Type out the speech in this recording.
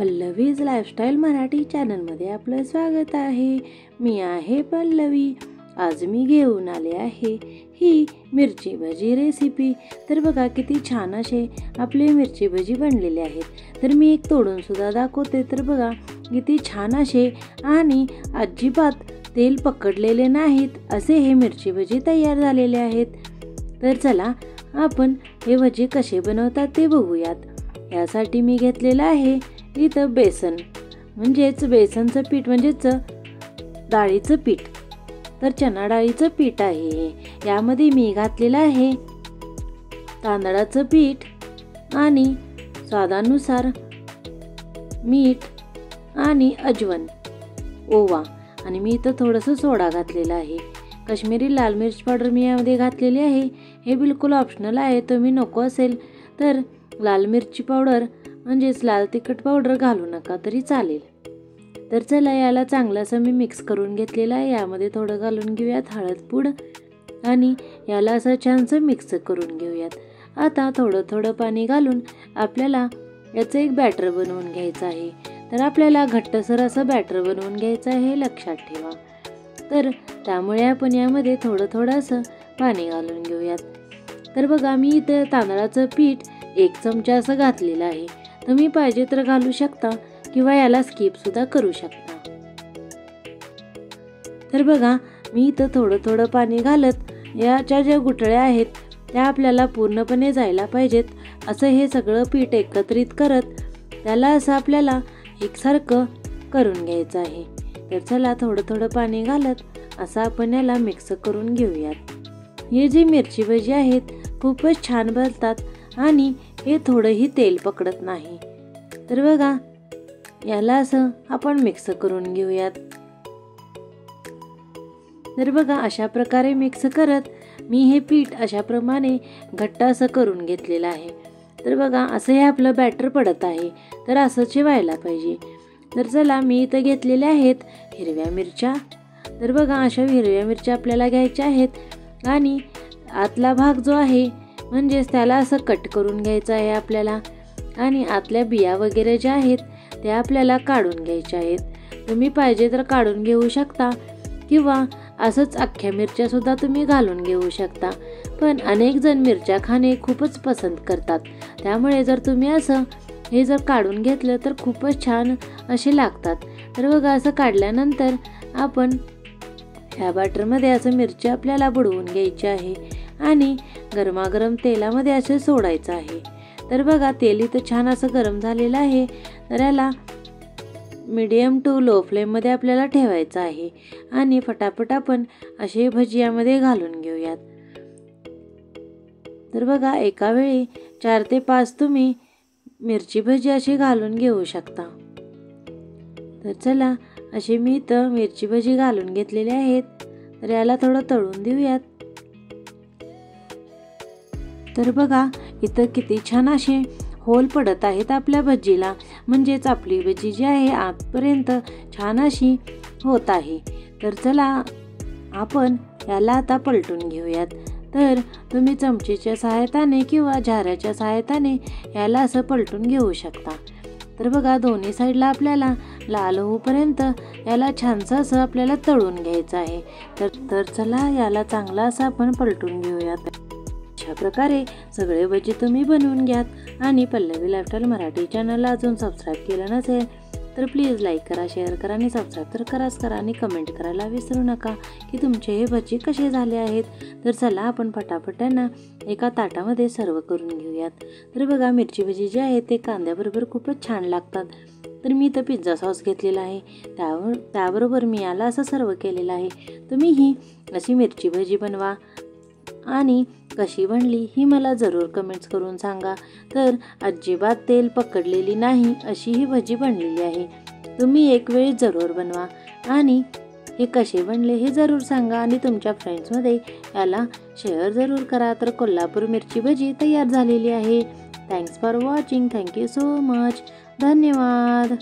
Pallavi's lifestyle Marathi चॅनलमध्ये आपलं स्वागत आहे। मी आहे पल्लवी। आज मी घेऊन आले आहे ही मिरची भजी रेसिपी। तर बघा किती छान असे आपले मिरची भजी बनलेले आहेत। तर मी एक तोडून सुद्धा दाखवते। तर बघा किती छान असे आणि अजिबात तेल पकडलेले नाहीत असे हे मिरची भजी तयार झालेले आहेत। तर चला आपण हे भजी कसे बनवतात ते बघूयात। यासाठी मी घेतलेलं आहे इथं बेसन, म्हणजेच बेसनचं पीठ, म्हणजेच डाळीचं पीठ। तर चणा डाळीचं पीठ आहे। यामध्ये मी घातलेलं आहे तांदळाचं पीठ आणि स्वादानुसार मीठ आणि अजवण, ओवा, आणि मी इथं थोडंसं सोडा घातलेला आहे। काश्मीरी लाल मिर्च पावडर मी यामध्ये घातलेली आहे। हे बिलकुल ऑप्शनल आहे, तुम्ही नको असेल तर लाल मिरची पावडर म्हणजेच लाल तिखट पावडर घालू नका तरी चालेल। तर चला याला चांगलं असं मी मिक्स करून घेतलेलं आहे। यामध्ये थोडं घालून घेऊयात हळद पूड आणि याला असं छानसं मिक्स करून घेऊयात। आता थोडं थोडं पाणी घालून आपल्याला याचं एक बॅटर बनवून घ्यायचं आहे। तर आपल्याला घट्टसर असं बॅटर बनवून घ्यायचं आहे, लक्षात ठेवा। तर त्यामुळे आपण यामध्ये थोडं थोडं असं पाणी घालून घेऊयात। तर बघा मी इथं तांदळाचं पीठ 1 चमचा असं घातलेलं आहे। तुम्ही पाहिजे तर घालू शकता किंवा याला स्किप सुद्धा करू शकता। तर बघा मी इथं थोडं थोडं पाणी घालत याच्या ज्या गुठळ्या आहेत त्या आपल्याला पूर्णपणे जायला पाहिजेत असं हे सगळं पीठ एकत्रित करत त्याला असं आपल्याला एकसारखं करून घ्यायचं आहे। तर चला थोडं थोडं पाणी घालत असं आपण याला मिक्स करून घेऊयात। हे जी मिरची भजी आहेत खूपच छान बनतात आणि हे थोडंही तेल पकडत नाही। तर बघा याला असं आपण मिक्स करून घेऊयात। तर बघा अशा प्रकारे मिक्स करत मी हे पीठ अशाप्रमाणे घट्ट असं करून घेतलेलं आहे। तर बघा असं हे आपलं बॅटर पडत आहे, तर असंच व्हायला पाहिजे। तर चला मी इथं घेतलेल्या आहेत हिरव्या मिरच्या। तर बघा अशा हिरव्या मिरच्या आपल्याला घ्यायच्या आहेत आणि आतला भाग जो आहे म्हणजेच त्याला असं कट करून घ्यायचं आहे आपल्याला, आणि आतल्या बिया वगैरे ज्या आहेत त्या आपल्याला काढून घ्यायच्या आहेत। तुम्ही पाहिजे तर काढून घेऊ शकता किंवा असंच अख्ख्या मिरच्या सुद्धा तुम्ही घालून घेऊ शकता। पण अनेक जण मिरच्या खाणे खूपच पसंत करतात, त्यामुळे जर तुम्ही असं हे जर काढून घेतलं तर खूपच छान असे लागतात। तर बघा असं काढल्यानंतर आपण ह्या बॅटरमध्ये असं मिरची आपल्याला बुडवून घ्यायची आहे आणि गरमागरम तेलामध्ये असे सोडायचं आहे। तर बघा तेल इथं छान असं गरम झालेलं आहे। तर याला मीडियम टू लो फ्लेममध्ये आपल्याला ठेवायचं आहे आणि फटाफट आपण असे भजी यामध्ये घालून घेऊयात। तर बघा एका वेळी 4 ते 5 तुम्ही मिरची भजी अशी घालून घेऊ शकता। तर चला अशी मी इथं मिरची भजी घालून घेतलेली आहेत। तर याला थोडं तळून देऊयात। तर बघा इथं किती छान असे होल पडत आहेत आपल्या भजीला, म्हणजेच आपली भजी जी आहे आतपर्यंत छान अशी होत आहे। तर चला आपण याला आता पलटून घेऊयात। तर तुम्ही चमचेच्या सहायताने किंवा झाऱ्याच्या सहायताने याला असं पलटून घेऊ शकता। तर बघा दोन्ही साईडला आपल्याला लाल होईपर्यंत याला छानसं असं आपल्याला तळून घ्यायचं आहे। तर चला याला चांगला असं आपण पलटून घेऊयात। अशा प्रकारे सगळे भजी तुम्ही बनवून घ्यात आणि पल्लवी लाईफस्टाईल मराठी चॅनलला अजून सबस्क्राईब केलं नसेल तर प्लीज लाईक करा, शेअर करा आणि सबस्क्राईब तर कराच करा आणि कमेंट करायला विसरू नका की तुमचे हे भजी कसे झाले आहेत। तर चला आपण फटाफट त्यांना एका ताटामध्ये सर्व करून घेऊयात। तर बघा मिरची भजी जी आहे ते कांद्याबरोबर खूपच छान लागतात। तर मी इथं पिझ्झा सॉस घेतलेला आहे, त्याबरोबर मी याला असं सर्व केलेलं आहे। तुम्ही ही अशी मिरची भजी बनवा आणि कशी बनली ही मला जरूर कमेंट्स करून सांगा। तर अजिबात तेल पकडलेली नाही अशी ही भजी बनलेली आहे। तुम्ही एक वेळी जरूर बनवा आणि हे कसे बनले हे जरूर सांगा आणि तुमच्या फ्रेंड्समध्ये याला शेअर जरूर करा। तर कोल्हापूर मिरची भजी तयार झालेली आहे। Thanks for watching. Thank you so much. धन्यवाद।